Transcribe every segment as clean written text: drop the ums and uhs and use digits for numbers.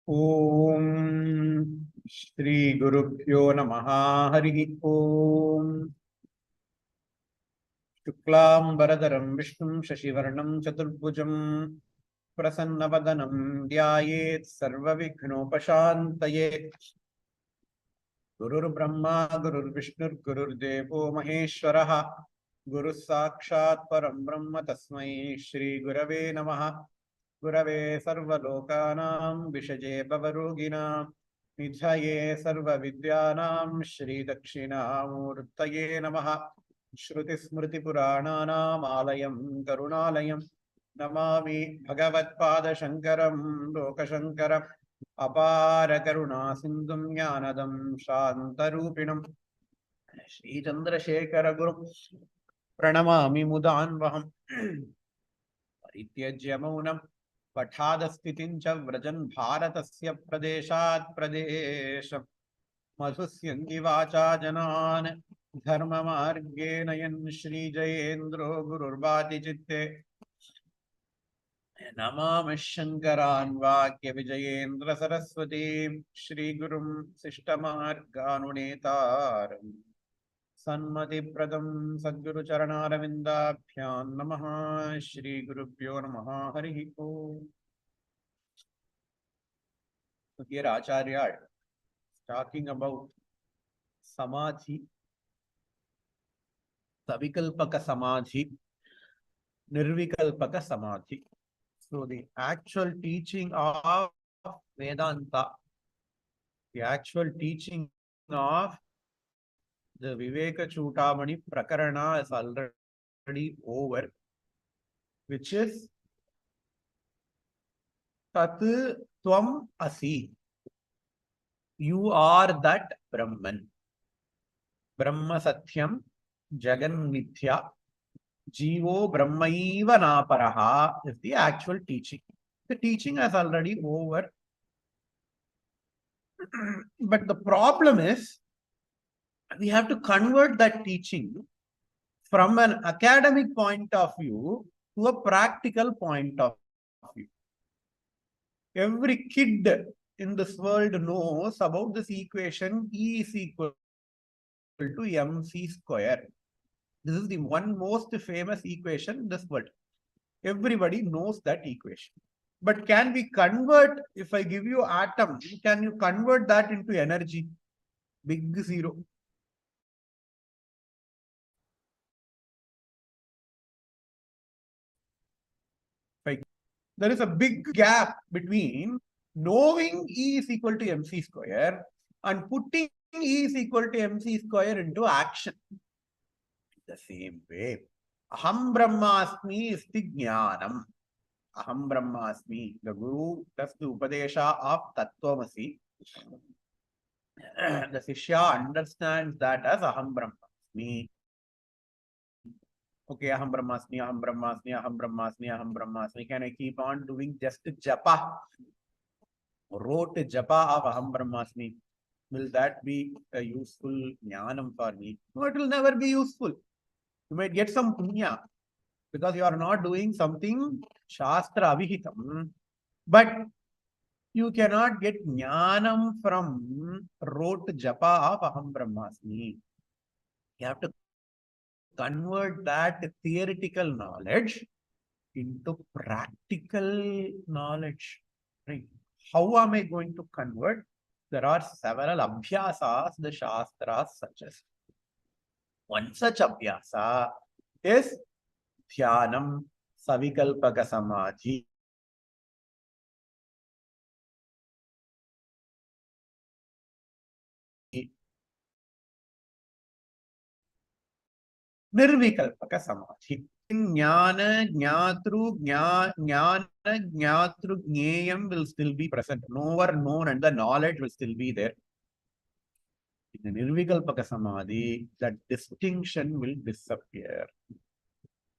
ओम श्री गुरुभ्यो नमः। हरि ओम। शुक्लांबरधरं विष्णुं शशिवर्णं चतुर्भुजं प्रसन्नवदनं ध्यायेत् सर्वविघ्नोपशान्तये। गुरुर्ब्रह्मा गुरुर्विष्णुर्गुरुर्देवो महेश्वरः। गुरुः साक्षात् परं ब्रह्म तस्मै श्रीगुरवे नमः। गुरवे सर्वलोकानां विषजे भवरोगिणां निधये सर्वविद्यानां श्रीदक्षिणामूर्तये नमः। श्रुतिस्मृतिपुराणानाम् आलयं करुणालयं नमामि भगवत्पादशङ्करं लोकशङ्करम्। अपार करुणा सिन्धुं ज्ञानदं शान्तरूपिणं श्रीचन्द्रशेखर गुरुं प्रणमामि मुदान्वहम्। परित्यज्य मौनं पठादस्थितिं च व्रजन् भारतस्य प्रदेशात् प्रदेशं मधुस्यन्ति वाचा जनान् धर्ममार्गेण यन् श्रीजयेन्द्रो गुरुर्वाति चित्ते नमामि शङ्करान् वाक्यविजयेन्द्र सरस्वतीं श्रीगुरुं शिष्टमार्गानुनेतारम् सन्मतिप्रदं सद्गुरुचरणारविन्दाभ्यां नमः। श्रीगुरुभ्यो नमः। हरिः ओम्। So here Acharya is talking about Samadhi, Savikalpaka Samadhi, Nirvikalpaka Samadhi. So the actual teaching of Vedanta, the actual teaching of the Viveka Chudamani Prakarana is already over, which is Tat Tvam Asi. You are that Brahman. Brahma Satyam Jagan Mithya Jivo Brahmaiva Naparaha is the actual teaching. The teaching is already over. But the problem is, we have to convert that teaching from an academic point of view to a practical point of view. Every kid in this world knows about this equation E is equal to mc square. This is the one most famous equation in this world. Everybody knows that equation. But can we convert, if I give you atom, can you convert that into energy? Big zero. There is a big gap between knowing E is equal to mc square and putting E is equal to mc square into action. The same way, Aham Brahmasmi is the Jnanam. Aham Brahmasmi. The Guru does the Upadesha of Tattvamasi. The Shishya understands that as Aham Brahmasmi. Okay, Aham Brahmasmi, Aham Brahmasmi, Aham Brahmasmi, Aham Brahmasmi. Can I keep on doing just japa? Rote japa of Aham Brahmasmi. Will that be a useful jnanam for me? No, it will never be useful. You might get some punya because you are not doing something shastra avihitam. But you cannot get jnanam from rote japa of Aham Brahmasmi. You have to convert that theoretical knowledge into practical knowledge. Right? How am I going to convert? There are several abhyasas the Shastras suggest. One such abhyasa is Dhyanam Savikalpaka Samadhi. Nirvikalpaka Samadhi. Jnana, Jnatru, Jnana, Jnatru, Jneyam will still be present. Knower, known, and the knowledge will still be there. In the Nirvikalpaka Samadhi, that distinction will disappear.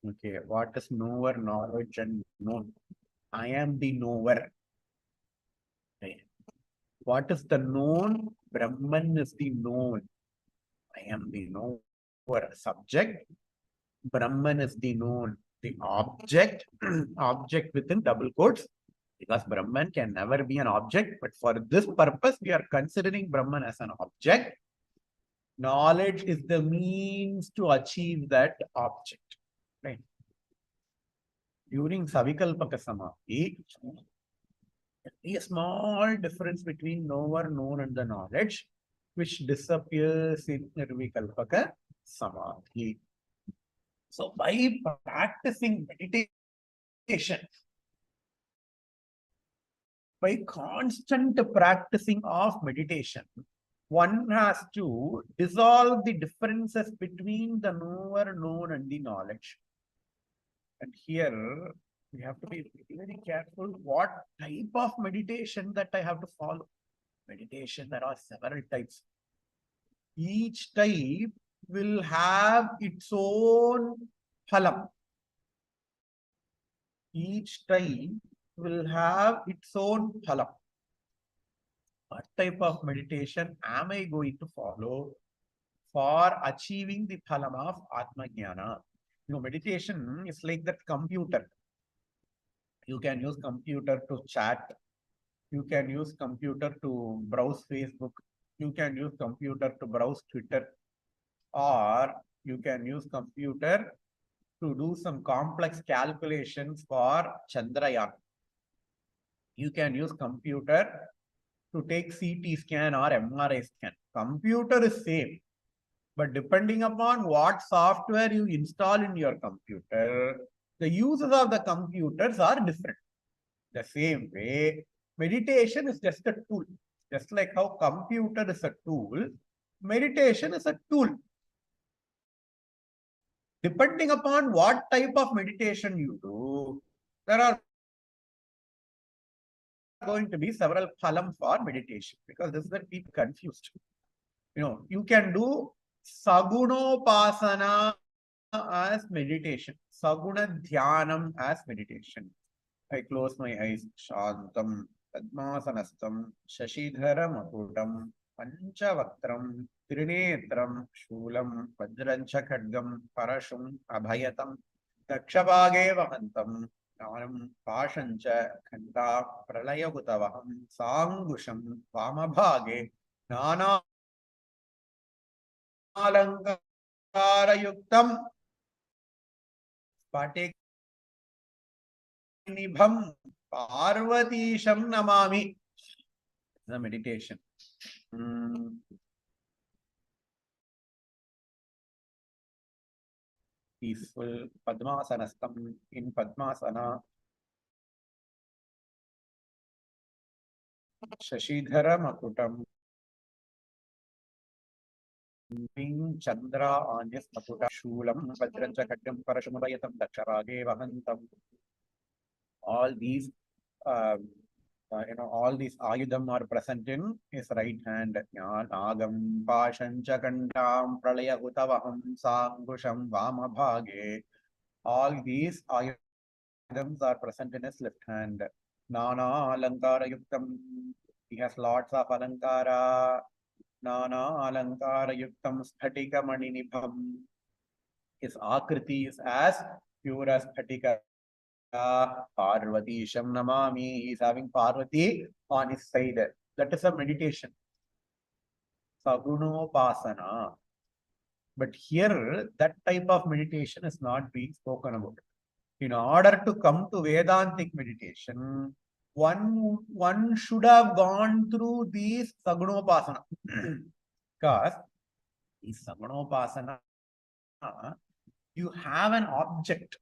Okay, what is knower, knowledge, and known? I am the knower. Okay. What is the known? Brahman is the known. I am the knower. Subject. Brahman is the known. The object, object within double quotes. Because Brahman can never be an object, but for this purpose, we are considering Brahman as an object. Knowledge is the means to achieve that object. Right? During Savikalpaka Samadhi, a small difference between knower, known, and the knowledge, which disappears in Nirvikalpaka Samadhi. So, by practicing meditation, by constant practicing of meditation, one has to dissolve the differences between the knower, known, and the knowledge. And here we have to be very careful what type of meditation that I have to follow. Meditation, there are several types. Each type will have its own phalam. Each type will have its own phalam. What type of meditation am I going to follow for achieving the phalam of Atma Jnana? Meditation is like that computer. You can use computer to chat. You can use computer to browse Facebook. You can use computer to browse Twitter. Or you can use computer to do some complex calculations for Chandrayaan. You can use computer to take CT scan or MRI scan. Computer is same. But depending upon what software you install in your computer, the uses of the computers are different. The same way, meditation is just a tool. Just like how computer is a tool, meditation is a tool. Depending upon what type of meditation you do, there are going to be several phalam for meditation, because this is where people confused. You can do Sagunopasana as meditation, Saguna Dhyanam as meditation. I close my eyes, Shantam, Padmasanastam, Shashidhara Makutam, Panchavaktram, Trinetram, Shulam, Vajrancha Khadgam, Parashum, Abhayatam, Dakshapage Vahantam, Nanam, Pashancha, Khanda, Pralayagutavaham, Sangusham, Vamabhage, Nana Alankarayuktam, Patik Nibham, Parvatisham Namami. The meditation. Peaceful Padmasanastam. In Padmasana, Shashidhara Makutam, Ping Chandra Anyas Makuta, Shulam, Vajrancha Khadgam, Parashumabayatam, Dakshapage Vahantam. All these all these ayudam are present in his right hand. Nagam, Pashancha Kandam, Pralaya Utavaham, Sangusham, Vamabhage. All these ayudams are present in his left hand. Nana Alankara Yuktam. He has lots of Alankara. Nana Alankara Yuktam Sphatika Maninibham. His Akriti is as pure as Sphatika. Parvatisham Namami. He is having Parvati on his side. That is a meditation. Sagunopasana. But here, that type of meditation is not being spoken about. In order to come to Vedantic meditation, one should have gone through these Sagunopasana. Because in Sagunopasana, you have an object.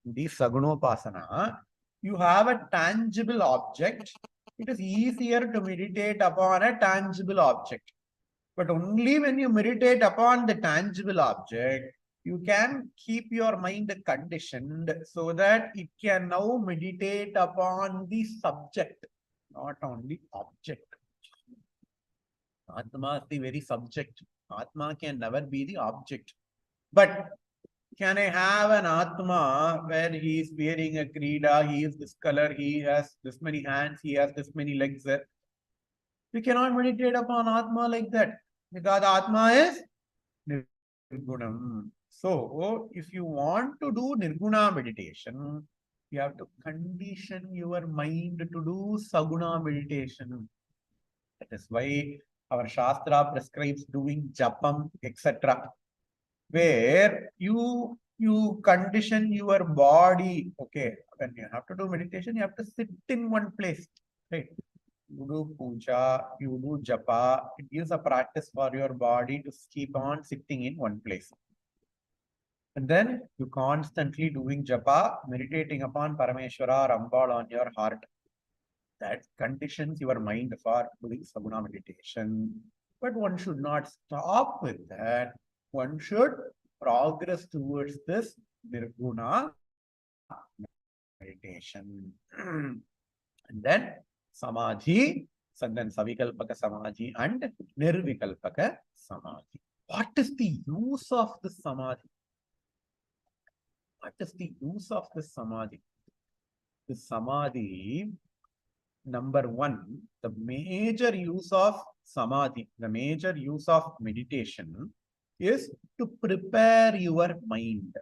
In the Sagunopasana, you have a tangible object. It is easier to meditate upon a tangible object. But only when you meditate upon the tangible object, you can keep your mind conditioned so that it can now meditate upon the subject, not on the object. Atma is the very subject. Atma can never be the object. But can I have an Atma where he is wearing a Krida, he is this color, he has this many hands, he has this many legs? We cannot meditate upon Atma like that, because Atma is Nirgunam. So, if you want to do Nirguna meditation, You have to condition your mind to do Saguna meditation. That is why our Shastra prescribes doing Japam, etc. Where you condition your body. Okay, when you have to do meditation, you have to sit in one place. Right? You do puja, you do japa. It gives a practice for your body to keep on sitting in one place. And then you constantly doing japa, meditating upon Parameshwara or Ambal on your heart. That conditions your mind for doing Saguna meditation. But one should not stop with that. One should progress towards this Nirguna meditation. And then Samadhi, and then Savikalpaka Samadhi and Nirvikalpaka Samadhi. What is the use of the Samadhi? What is the use of the Samadhi? The Samadhi, number one, the major use of Samadhi, the major use of meditation is to prepare your mind.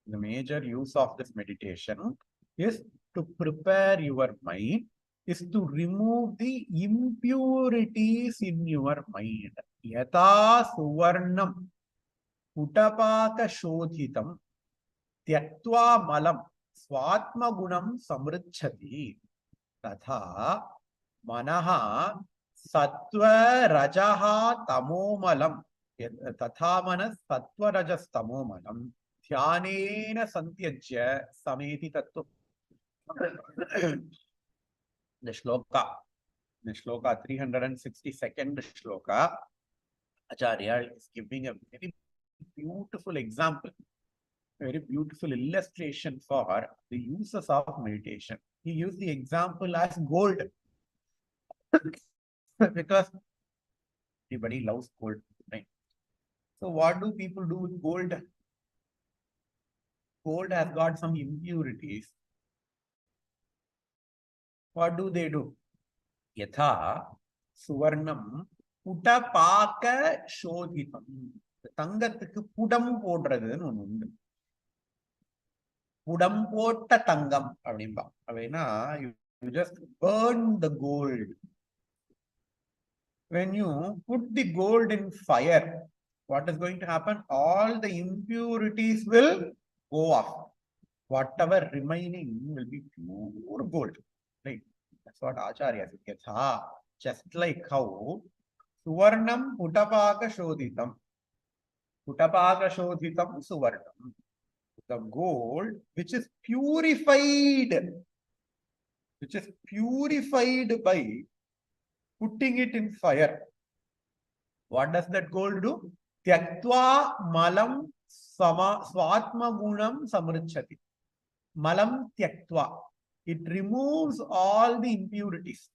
The major use of this meditation is to prepare your mind, is to remove the impurities in your mind. Yata suvarnam utapaka shodhitam tyaktva malam swatma gunam samruchati tatha manaha sattva rajaha tamomalam tatha manas sattva rajas tamomalam dhyanena santyajya sameti tattva. The shloka 362nd shloka, Acharya is giving a very beautiful example, a very beautiful illustration for the uses of meditation. He used the example as gold because everybody loves gold, right? So what do people do with gold? Gold has got some impurities. What do they do? Yatha suvarnam utapaka shodhitam. தங்கத்துக்கு புடம் போடுறதுன்னு ஒண்ணு உண்டு. புடம் போட்ட தங்கம் அப்படின்பா. அப்படின்னா you just burn the gold. When you put the gold in fire, what is going to happen? All the impurities will go off. Whatever remaining will be pure gold. Right? That's what Acharya says. Just like how Suvarnam Utapaka Shodhitam. Utapaka Shodhitam Suvarnam. The gold which is purified by putting it in fire. What does that gold do? Tyaktva malam swatma gunam samruchati. Malam tyaktva. It removes all the impurities.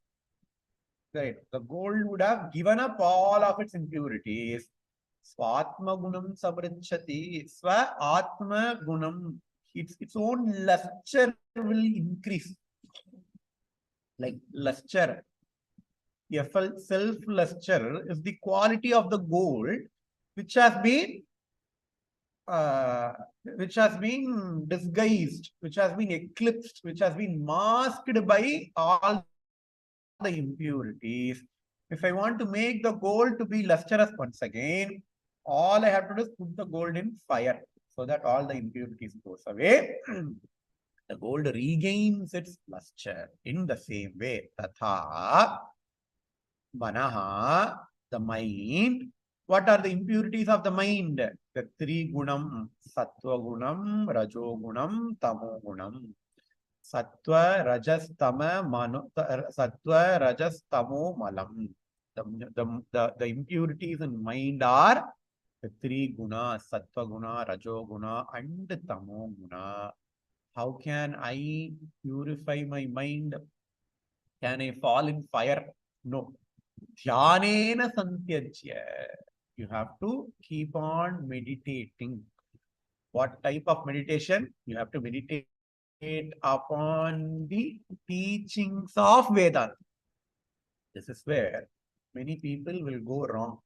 Right. The gold would have given up all of its impurities. Swatma gunam samruchati. Swa atma gunam. Its own luster will increase. Like luster. Self-luster is the quality of the gold which has been disguised, which has been eclipsed, which has been masked by all the impurities. If I want to make the gold to be lustrous once again, all I have to do is put the gold in fire so that all the impurities goes away. The gold regains its luster in the same way. Tatha Manaha, the mind. What are the impurities of the mind? The three gunam, sattva gunam, rajo gunam, tamo gunam. Sattva, rajas, tama, sattva, rajas, tamo, malam. The impurities in mind are the three gunas, sattva guna, rajo guna, and tamo guna. How can I purify my mind? Can I fall in fire? No. Dhyanena santyajya. You have to keep on meditating. What type of meditation? You have to meditate upon the teachings of Vedanta. This is where many people will go wrong.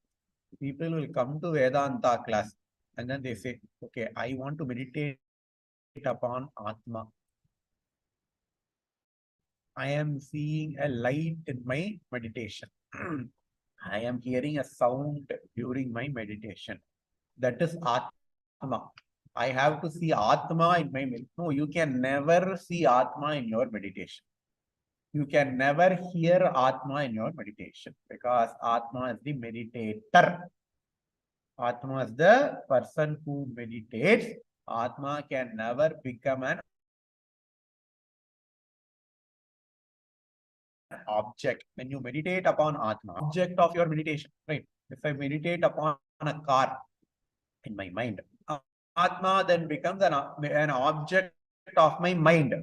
People will come to Vedanta class and then they say, okay, I want to meditate upon Atma. I am seeing a light in my meditation. I am hearing a sound during my meditation. That is Atma. I have to see Atma in my meditation. No, you can never see Atma in your meditation. You can never hear Atma in your meditation because Atma is the meditator. Atma is the person who meditates. Atma can never become an object. When you meditate upon Atma, object of your meditation, right? If I meditate upon a car in my mind, Atma then becomes an object of my mind.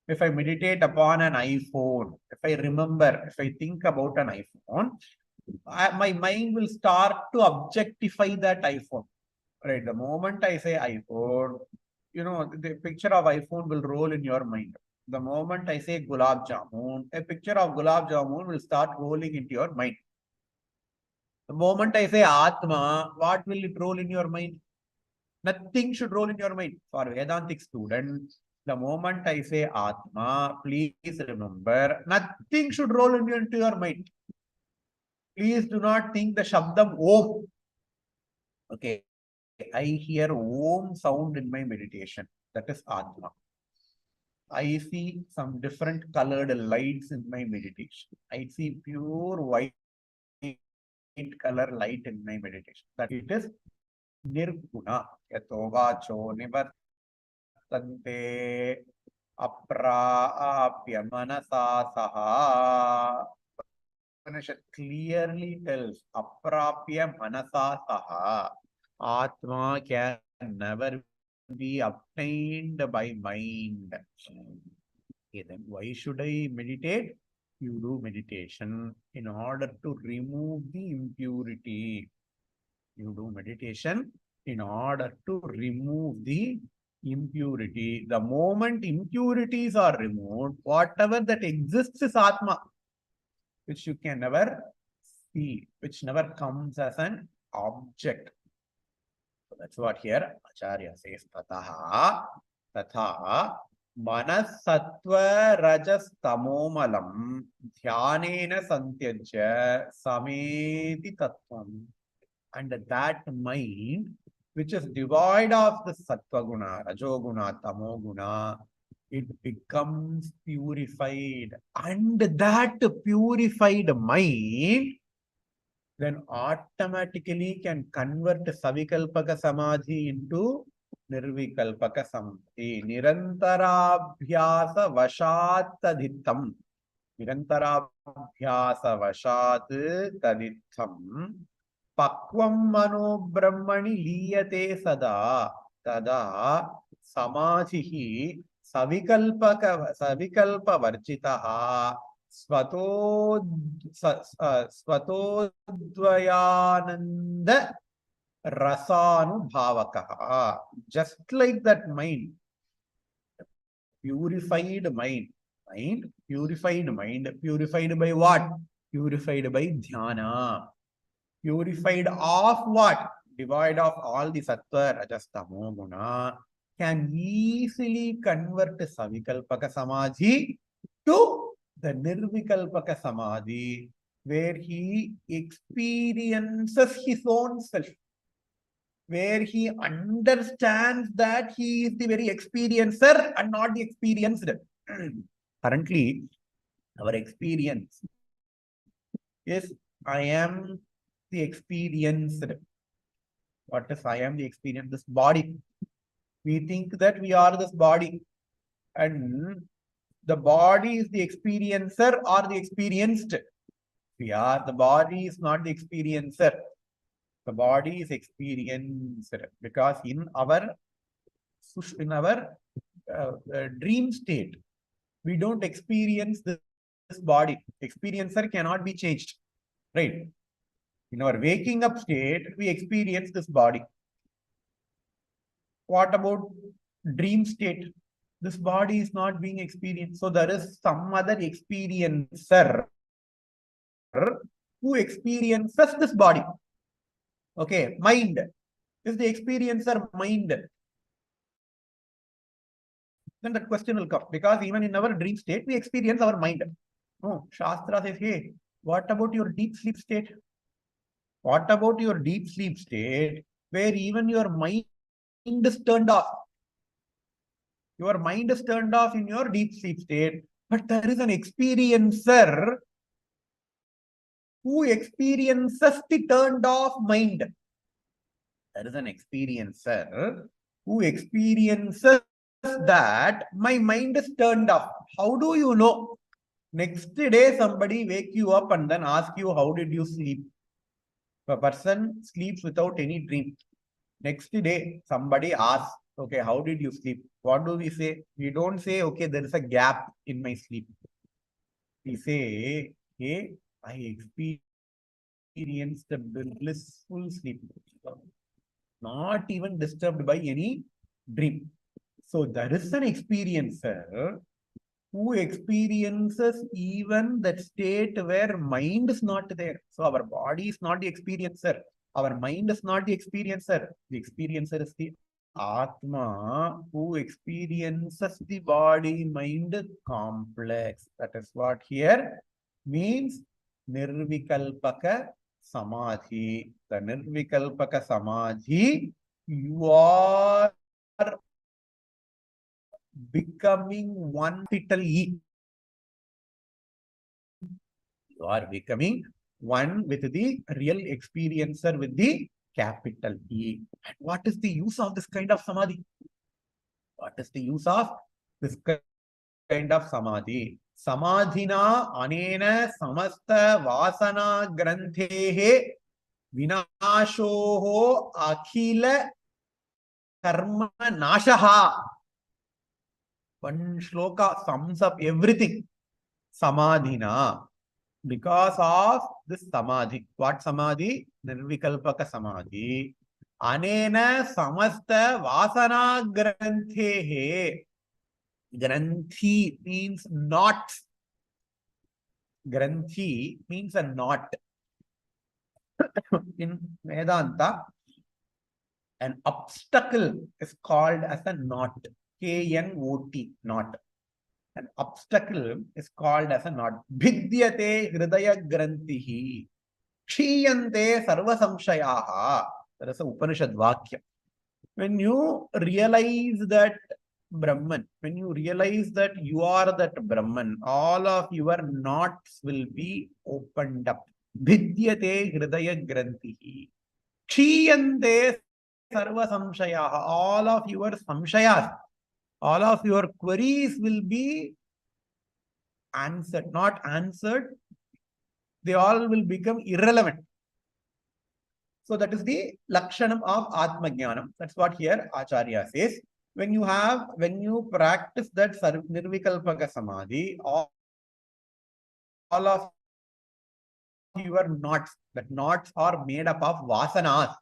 If I meditate upon an iPhone, if I remember, if I think about an iPhone, my mind will start to objectify that iPhone. Right. The moment I say iPhone, the picture of iPhone will roll in your mind. The moment I say gulab jamun, a picture of gulab jamun will start rolling into your mind. The moment I say Atma, what will it roll in your mind? Nothing should roll in your mind. For Vedantic students, the moment I say Atma, please remember, nothing should roll into your mind. Please do not think the Shabdam Om. Okay. I hear Om sound in my meditation. That is Atma. I see some different colored lights in my meditation. I see pure white color light in my meditation. That it is Nirguna. Yatovacho nivartante apraapya manasa saha. Upanishad clearly tells apraapya manasa saha. Atma can never be obtained by mind. Okay, then why should I meditate? You do meditation in order to remove the impurity. You do meditation in order to remove the impurity. The moment impurities are removed, whatever that exists is Atma, which you can never see, which never comes as an object. So that's what here Acharya says. Tatha Manasattva rajas tamomalam dhyanena santyajya sameti tattvam. And that mind which is devoid of the sattva guna, rajoguna, tamoguna, it becomes purified. And that purified mind then automatically can convert Savikalpaka Samadhi into Nirvikalpaka Samadhi. Nirantarabhyasa Vashat Tadittam. Nirantarabhyasa Vashat Tadittam. Pakvam Mano Brahmani Liyate Sada. Tada Samadhihi Savikalpa Varchitaha. Svatodvayananda Rasanubhavakaha. Just like that mind, purified mind, purified by what? Purified by dhyana. Purified of what? Devoid of all the sattva, rajas, tamo, guna, can easily convert Savikalpaka Samadhi to the Nirvikalpaka Samadhi, where he experiences his own self, where he understands that he is the very experiencer and not the experienced. Currently, our experience is I am the experienced. What is I am the experience? This body. We think that we are this body. And the body is the experiencer or the experienced. The body is not the experiencer. The body is experienced because in our dream state, we don't experience this body. Experiencer cannot be changed, right? In our waking up state, we experience this body. What about dream state? This body is not being experienced. So there is some other experiencer who experiences this body. Okay, mind is the experiencer mind. then that question will come. Because even in our dream state, we experience our mind. No, Shastra says, hey, what about your deep sleep state? What about your deep sleep state where even your mind is turned off? Your mind is turned off in your deep sleep state, but there is an experiencer who experiences the turned off mind. There is an experiencer who experiences that my mind is turned off. How do you know? Next day, somebody wake you up and then ask you, how did you sleep? A person sleeps without any dream. Next day, somebody asks, okay, how did you sleep? What do we say? We don't say, okay, there is a gap in my sleep. We say, hey, I experienced a blissful sleep, not even disturbed by any dream. So there is an experiencer who experiences even that state where mind is not there. So our body is not the experiencer. Our mind is not the experiencer. The experiencer is the Atma who experiences the body-mind complex. That is what here means Nirvikalpaka Samadhi. The Nirvikalpaka Samadhi, you are becoming one capital E. You are becoming one with the real experiencer with the capital E. And what is the use of this kind of samadhi? What is the use of this kind of samadhi? Samadhina anena samasta vasana granthehe vinashoho akhila karma nashaha. One shloka sums up everything. Samadhina. Because of this samadhi. What samadhi? Nirvikalpaka samadhi. Anena samasta vasana granthehe. Granthi means knot. Granthi means a knot. In Vedanta, an obstacle is called as a knot. K-N-O-T, knot. An obstacle is called as a knot. Bhidyate hridaya grantihi. Kshiyante sarva samshayaha. That is a Upanishad Vakya. When you realize that Brahman, when you realize that you are that Brahman, all of your knots will be opened up. Bhidyate hridaya grantihi. Kshiyante sarva samshayaha. All of your samshayas, all of your queries will be answered, not answered. They all will become irrelevant. So that is the lakshanam of Atma Jnanam. That's what here Acharya says. When you practice that Nirvikalpaka Samadhi, all of your knots, that knots are made up of vasanas.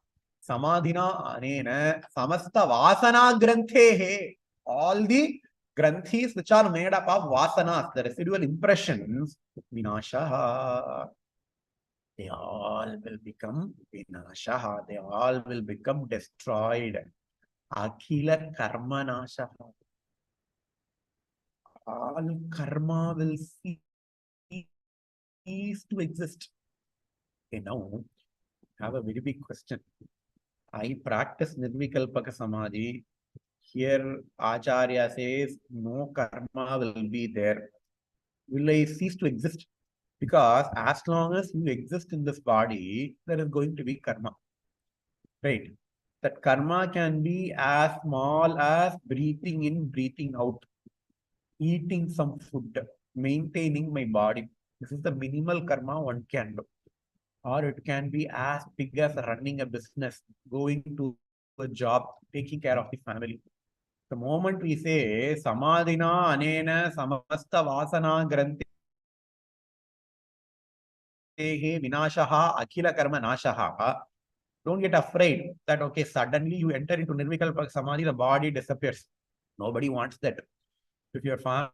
Samadhina anena samasta vasana granthehe. All the granthis which are made up of vasanas, the residual impressions, vinashaha. They all will become vinashaha. They all will become destroyed. Akhila karma nashaha. All karma will cease to exist. Okay, now I have a very big question. I practice Nirvikalpaka Samadhi. Here Acharya says no karma will be there. Will I cease to exist? Because as long as you exist in this body, there is going to be karma. Right? That karma can be as small as breathing in, breathing out, eating some food, maintaining my body. This is the minimal karma one can do. Or it can be as big as running a business, going to a job, taking care of the family. The moment we say Samadhina anena samasta vasana grantehe vinashaha akhila karma nashaha, don't get afraid that okay, suddenly you enter into Nirvikalpaka Samadhi, the body disappears. Nobody wants that. If your family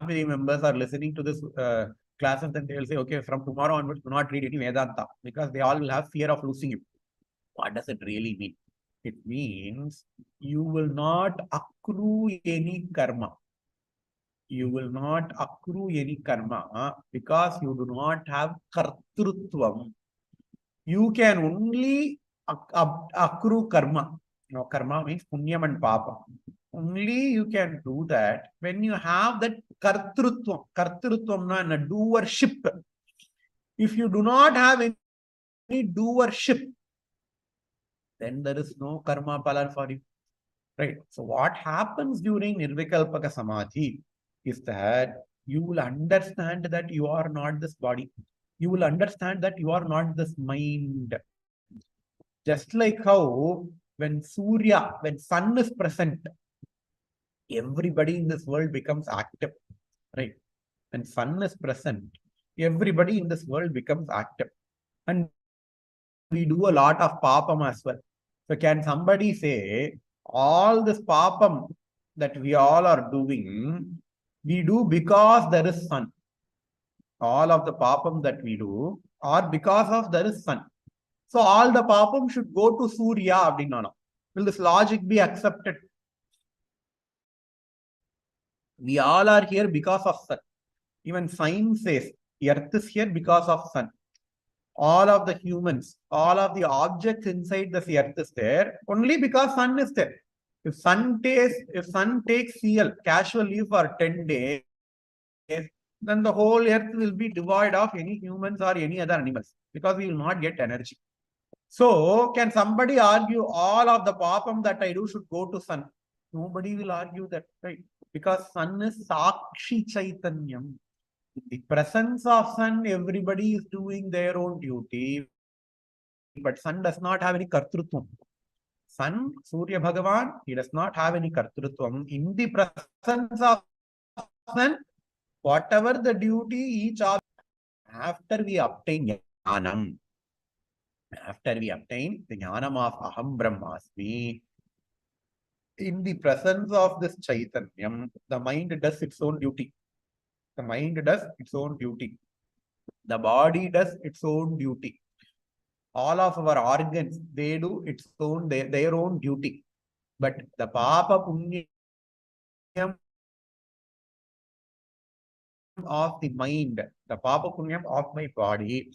members are listening to this classes, then they will say, okay, from tomorrow onwards, do not read any Vedanta, because they all will have fear of losing you. What does it really mean? It means you will not accrue any karma. You will not accrue any karma because you do not have kartrutvam. You can only accrue karma. Now, karma means punyam and papa. Only you can do that when you have that kartrutvam. Kartrutvam and a doership. If you do not have any doership, then there is no karma pala for you. Right. So what happens during Nirvikalpaka Samadhi is that you will understand that you are not this body. You will understand that you are not this mind. Just like how when Surya, when sun is present, everybody in this world becomes active. Right. When sun is present, everybody in this world becomes active. And we do a lot of papam as well. So can somebody say all this papam that we all are doing, we do because there is sun. All of the papam that we do are because of there is sun. So all the papam should go to Surya. Will this logic be accepted? We all are here because of sun. Even science says earth is here because of sun. All of the humans, all of the objects inside the earth is there only because sun is there. If sun takes CL, casual leave for 10 days, then the whole earth will be devoid of any humans or any other animals because we will not get energy. So, can somebody argue all of the papam that I do should go to sun? Nobody will argue that, right? Because sun is Sakshi Chaitanyam. In the presence of sun, everybody is doing their own duty, but sun does not have any kartrutvam. Sun, Surya Bhagavan, he does not have any kartrutvam. In the presence of sun, whatever the duty, each of after we obtain jnanam, after we obtain the jnanam of Aham Brahmasmi, in the presence of this Chaitanyam, the mind does its own duty. The mind does its own duty. The body does its own duty. All of our organs, they do their own duty. But the Papa Punyam of the mind, the Papa Punyam of my body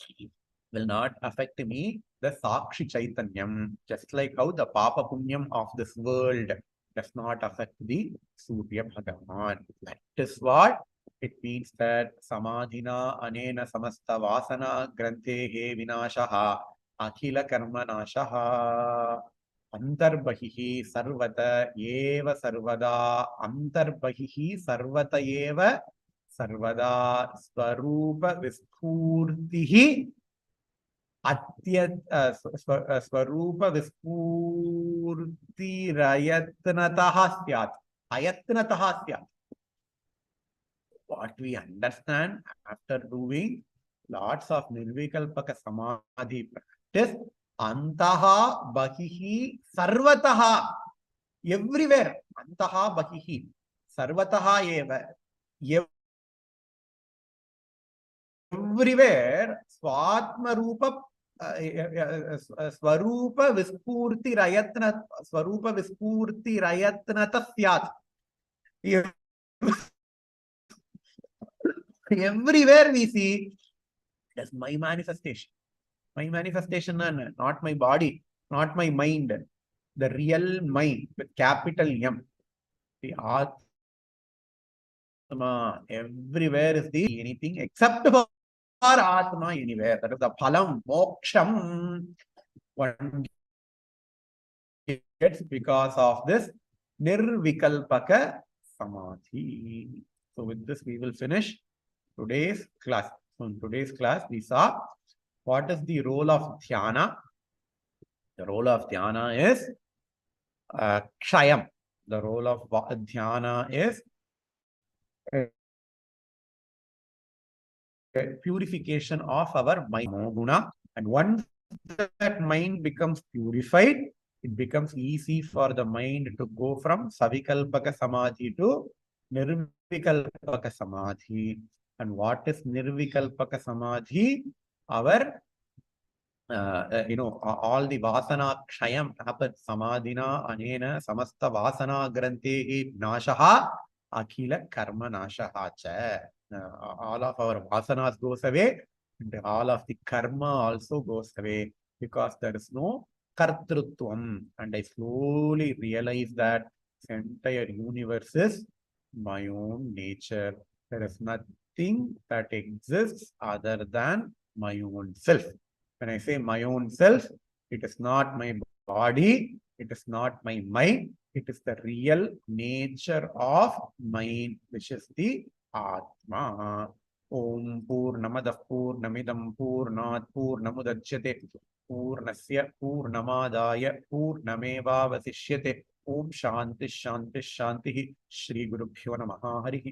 will not affect me, the Sakshi Chaitanyam, just like how the Papa Punyam of this world does not affect the Surya Bhagavan. That is what it means that Samadhina Anena Samasta Vasana Granthehe Vinashaha Akhila Karma Nashaha Antarbahihi Sarvata Eva Sarvada Antarbahihi Sarvata Eva Sarvada Swarupa Vispurtihi Swarupa Vispurti Rayatnataha Syat. Ayatnataha Syat. What we understand after doing lots of Nirvikalpaka Samadhi practice, Antaha Bahihi Sarvataha. Everywhere. Antaha Bahihi. Sarvataha Eva. Everywhere. Swatma Rupa Swarupa Vispurti Rayatnata Syat. Everywhere we see, that's my manifestation. My manifestation, not my body, not my mind. The real mind with capital M. The Atma. Everywhere is the anything except for Atma anywhere. That is the Phalam, Moksham. One gets because of this Nirvikalpaka Samadhi. So with this we will finish today's class. So in today's class, we saw what is the role of dhyana. The role of dhyana is kshayam. The role of dhyana is purification of our mind, guna. And once that mind becomes purified, it becomes easy for the mind to go from Savikalpaka Samadhi to Nirvikalpaka Samadhi. And what is Nirvikalpaka Samadhi? Our all the vasana kshayam happens. Samadhina anena samasta vasana grantehi nashaha akila karma nashaha cha. All of our vasanas goes away, and all of the karma also goes away, because there is no kartrutvam. And I slowly realize that this entire universe is my own nature. There is nothing that exists other than my own self. When I say my own self, it is not my body, it is not my mind, it is the real nature of mind, which is the Atma. Om Purnamadah Purnamidam Purnat Purnamudachyate Purnasya Purnamadaya Purnameva Vasishyate. Om Shanti Shanti Shanti. Shri Guru Bhyo Namaha. Hari